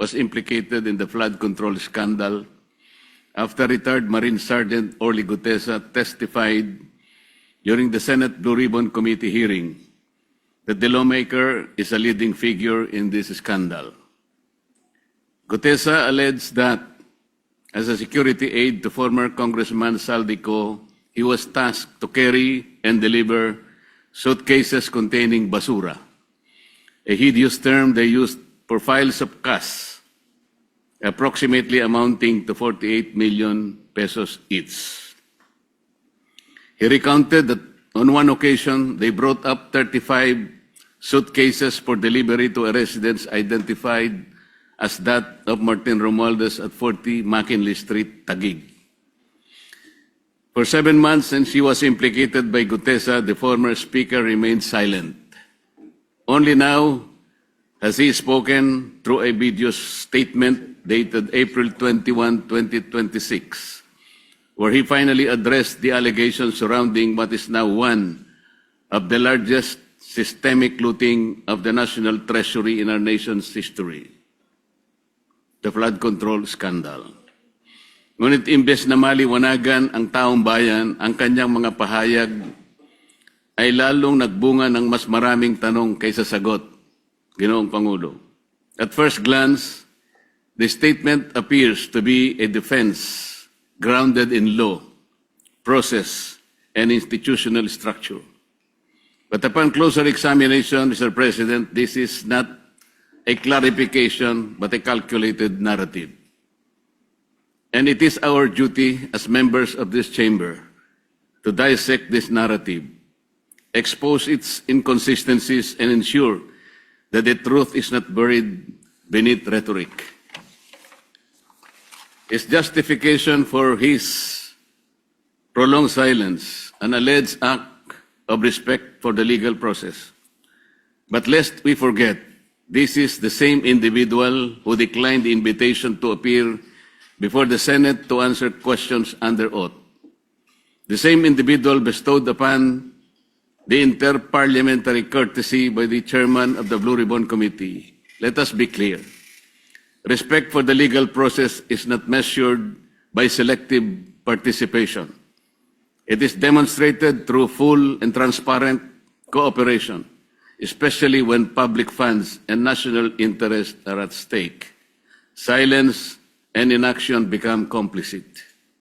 was implicated in the flood control scandal after retired Marine Sergeant Orly Gutesa testified during the Senate Blue Ribbon Committee hearing that the lawmaker is a leading figure in this scandal. Gutesa alleged that as a security aide to former Congressman Saldico, he was tasked to carry and deliver suitcases containing basura, a hideous term they used for files of cash, approximately amounting to 48 million pesos each. He recounted that on one occasion, they brought up 35 suitcases for delivery to a residence identified as that of Martin Romualdez at 40 McKinley Street, Taguig. For 7 months since she was implicated by Gutesa, the former speaker remained silent. Only now has he spoken through a video statement dated April 21, 2026, where he finally addressed the allegations surrounding what is now one of the largest systemic looting of the national treasury in our nation's history, the flood control scandal. Ngunit imbes na maliwanagan ang taong bayan, ang kanyang mga pahayag ay lalong nagbunga ng mas maraming tanong kaysa sagot, Ginoong Pangulo. At first glance, the statement appears to be a defense grounded in law, process, and institutional structure. But upon closer examination, Mr. President, this is not a clarification but a calculated narrative. And it is our duty as members of this chamber to dissect this narrative, expose its inconsistencies, and ensure that the truth is not buried beneath rhetoric. His justification for his prolonged silence, an alleged act of respect for the legal process. But lest we forget, this is the same individual who declined the invitation to appear before the Senate to answer questions under oath. The same individual bestowed upon the inter-parliamentary courtesy by the chairman of the Blue Ribbon Committee. Let us be clear. Respect for the legal process is not measured by selective participation. It is demonstrated through full and transparent cooperation, especially when public funds and national interest are at stake. Silence and inaction become complicit.